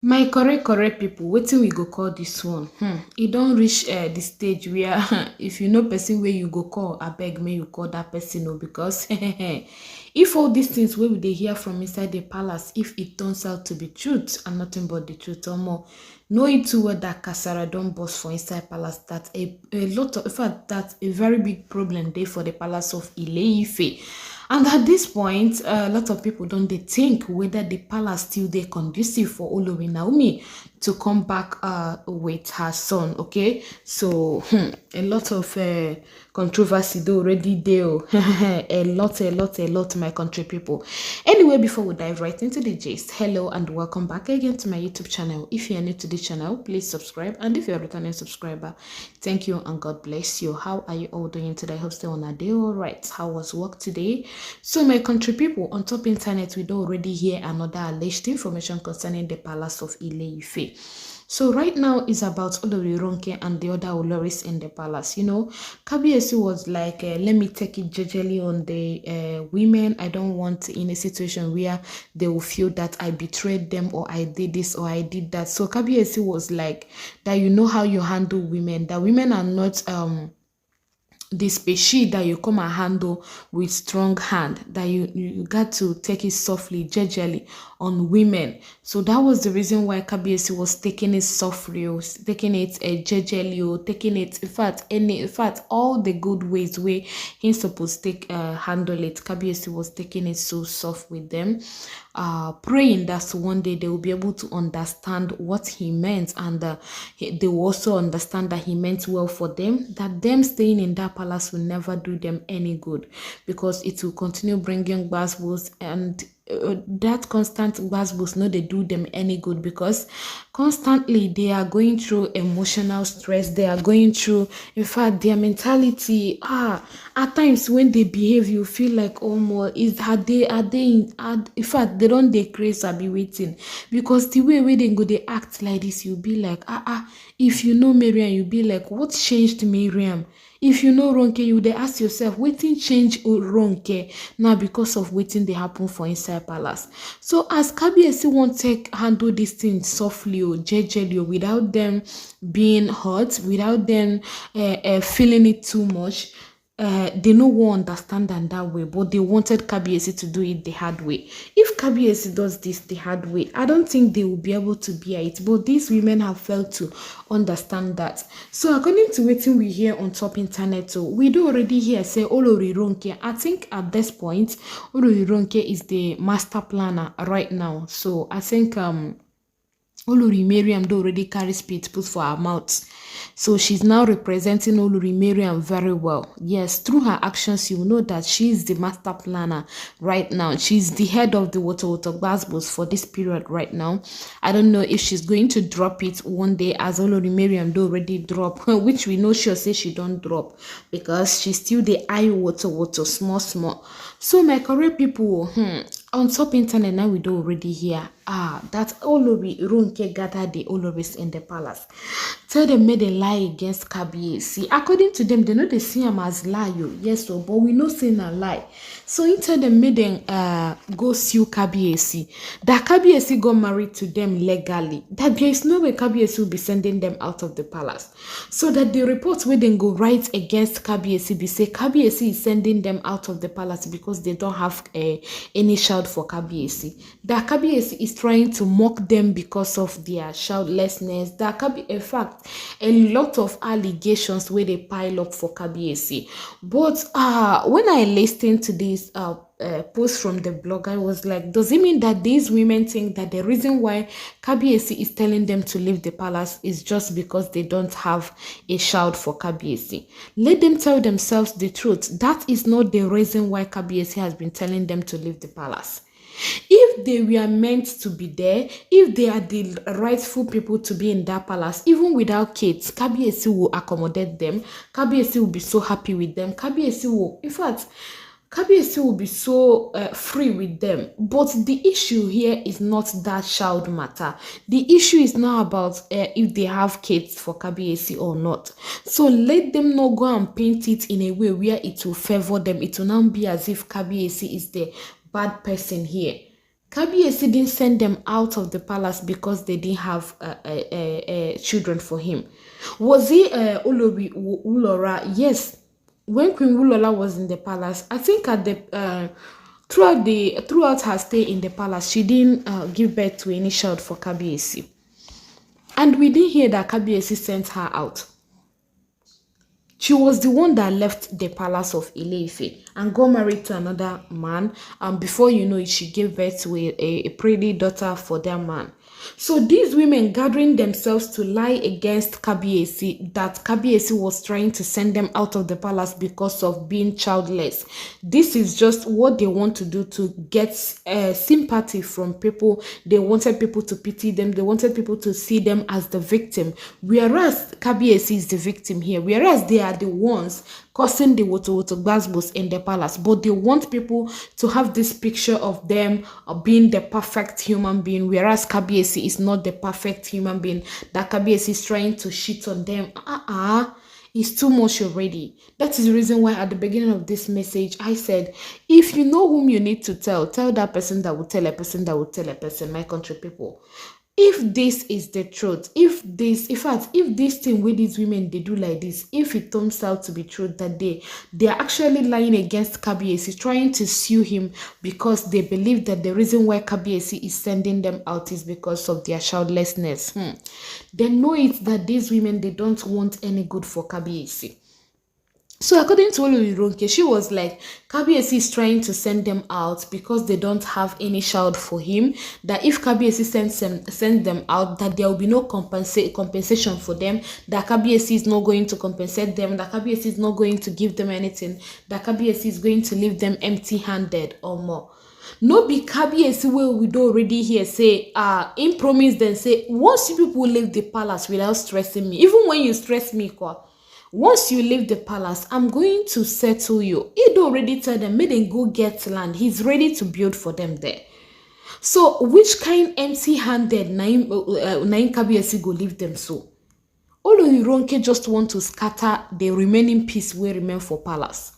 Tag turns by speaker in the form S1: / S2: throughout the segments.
S1: My correct people, wetin we go call this one? E don reach the stage where if you know person wey you go call, abeg make you call that person o, because if all these things wey we dey hear from inside the palace, if it turns out to be truth and nothing but the truth, omo, know it too well that kasara don burst for inside palace, that a lot of, in fact, that a very big problem dey for the palace of Ile-Ife. And at this point, a lot of people don't they think whether the palace still they conducive for Olori Naomi to come back with her son. Okay, so a lot of controversy do already deal. a lot, my country people. Anyway, before we dive right into the gist, hello and welcome back again to my YouTube channel. If you are new to the channel, please subscribe, and if you're a returning subscriber, thank you and God bless you. How are you all doing today? I hope still on a day all right. How was work today? So my country people, on top internet, we do already hear another alleged information concerning the palace of Ile-Ife. So right now is about Olori Ronke and the other Oloris in the palace. You know, Kabiyesi was like, let me take it jejely on the women. I don't want in a situation where they will feel that I betrayed them or I did this or I did that. So Kabiyesi was like, that you know how you handle women, that women are not the species that you come and handle with strong hand, that you got to take it softly, gingerly on women. So that was the reason why Kabiyesi was taking it softly, taking it gingerly, taking it, in fact all the good ways where he's supposed to take handle it. Kabiyesi was taking it so soft with them, praying that one day they will be able to understand what he meant, and they will also understand that he meant well for them, that them staying in that palace will never do them any good, because it will continue bringing gbasgbos, and that constant gbasgbos no they do them any good, because constantly they are going through emotional stress, they are going through, in fact, their mentality, at times when they behave you feel like, oh more is in fact they don't dey craze or be waiting, because the way they go they act like this, you be like, if you know Mariam, you be like, what changed Mariam? If you know Ronke, you dey ask yourself, wetin change Ronke now because of wetin dey happen for inside palace. So as Kabiyesi wan take handle this thing softly or jejely, without them being hurt, without them feeling it too much, they no one understand them that way, but they wanted Kabiyesi to do it the hard way. If Kabiyesi does this the hard way, I don't think they will be able to bear it, but these women have failed to understand that. So according to wetin we hear on top internet, so we do already hear say Olori Ronke, I think at this point Olori Ronke is the master planner right now. So I think Olori Mariam do already carry spit put for her mouth. So she's now representing Olori Mariam very well. Yes, through her actions, you know that she is the master planner right now. She's the head of the Water Gbasgbos for this period right now. I don't know if she's going to drop it one day, as Olori Mariam do already drop, which we know she'll say she don't drop, because she's still the eye water small. So my correct people, on top internet now we do already hear that Olori Ronke gathered the Oloris in the palace. Tell them made a lie against Kabiyesi. According to them, they know they see him as lie. Yes, so but we know saying a lie. So he tell them made them go sue Kabiyesi. That Kabiyesi got married to them legally. That there is no way Kabiyesi will be sending them out of the palace. So that the reports where they go right against Kabiyesi, they say Kabiyesi is sending them out of the palace because they don't have any shout for Kabiyesi. That Kabiyesi is trying to mock them because of their childlessness. That in fact, a lot of allegations where they pile up for Kabiyesi. But when I listened to this post from the blog, I was like, does it mean that these women think that the reason why Kabiyesi is telling them to leave the palace is just because they don't have a shout for Kabiyesi? Let them tell themselves the truth. That is not the reason why Kabiyesi has been telling them to leave the palace. If they were meant to be there, if they are the rightful people to be in that palace, even without kids, Kabiyesi will accommodate them. Kabiyesi will be so happy with them. Kabiyesi will, in fact, Kabiyesi will be so free with them. But the issue here is not that child matter. The issue is now about if they have kids for Kabiyesi or not. So let them not go and paint it in a way where it will favor them. It will now be as if Kabiyesi is the bad person here. Kabiyesi didn't send them out of the palace because they didn't have children for him. Was he Olori Ulora? Yes. When Queen Ulola was in the palace, I think at the throughout her stay in the palace, she didn't give birth to any child for Kabiyesi. And we didn't hear that Kabiyesi sent her out. She was the one that left the palace of Ile-Ife and got married to another man. And before you know it, she gave birth to a pretty daughter for that man. So these women gathering themselves to lie against Kabiyesi, that Kabiyesi was trying to send them out of the palace because of being childless. This is just what they want to do to get sympathy from people. They wanted people to pity them. They wanted people to see them as the victim. Whereas Kabiyesi is the victim here. Whereas they are the ones causing the woto in the palace. But they want people to have this picture of them being the perfect human being. Whereas Kabiyesi is not the perfect human being. That Kabiyesi is trying to shit on them. It's too much already. That is the reason why at the beginning of this message, I said, if you know whom you need to tell that person that will tell a person that will tell a person, my country people. If this is the truth, if this thing with these women, they do like this, if it turns out to be true that they are actually lying against Kabiyesi, trying to sue him because they believe that the reason why Kabiyesi is sending them out is because of their childlessness, they know it that these women, they don't want any good for Kabiyesi. So according to Olori, she was like, Kabiyesi is trying to send them out because they don't have any child for him. That if Kabiyesi sends them out, that there will be no compensation for them. That Kabiyesi is not going to compensate them. That Kabiyesi is not going to give them anything. That Kabiyesi is going to leave them empty-handed or more. No be Kabiyesi wey we don already hear say in promise dem say once you people leave the palace without stressing me, even when you stress me, once you leave the palace, I'm going to settle you. He already tell them, make them go get land. He's ready to build for them there. So, which kind empty-handed Naim Kabiyesi go leave them so? Olori just want to scatter the remaining piece wey remain for palace.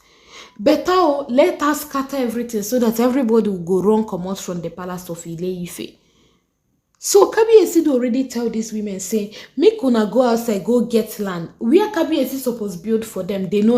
S1: Better let us scatter everything so that everybody will go run comot from the palace of Ile-Ife. So Kabiyesi already tell these women, say, make una go outside, go get land. Where Kabiyesi supposed build for them, they know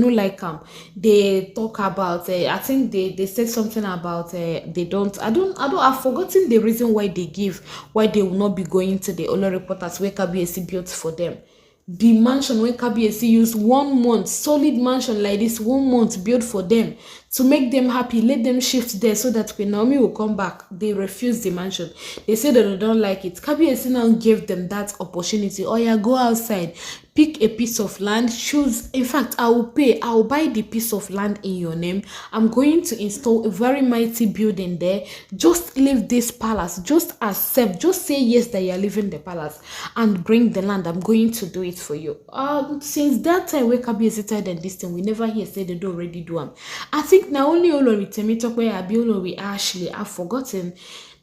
S1: like them. They talk about, I think they said something about, I've forgotten the reason why they will not be going to the Olori quarters where Kabiyesi built for them. The mansion when Kabiyesi used 1 month, solid mansion like this, 1 month built for them to make them happy, let them shift there so that Queen Naomi will come back. They refused the mansion. They said that they don't like it. Kabiyesi now gave them that opportunity. Oh yeah, go outside, pick a piece of land, choose. In fact, I will buy the piece of land in your name. I'm going to install a very mighty building there. Just leave this palace. Just accept. Just say yes that you're leaving the palace and bring the land. I'm going to do it for you. Since that time when Kabiyesi told them this thing, we never hear say they don't already do them. I think now only Olori Temitope Abi Olori Ashley, I've forgotten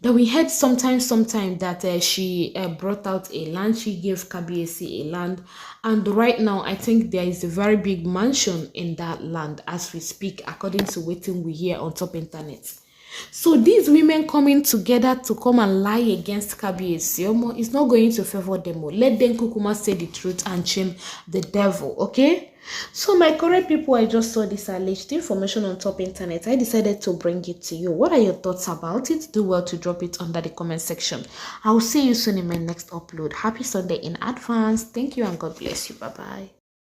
S1: that we heard sometime that she brought out a land. She gave Kabiyesi a land, and right now I think there is a very big mansion in that land as we speak, according to what we hear on top internet. So these women coming together to come and lie against Kabiyesi, it's not going to favor them. Let them kukuma say the truth and shame the devil, okay? So my correct people, I just saw this alleged information on top internet. I decided to bring it to you. What are your thoughts about it? Do well to drop it under the comment section. I will see you soon in my next upload. Happy Sunday in advance. Thank you and God bless you. Bye-bye.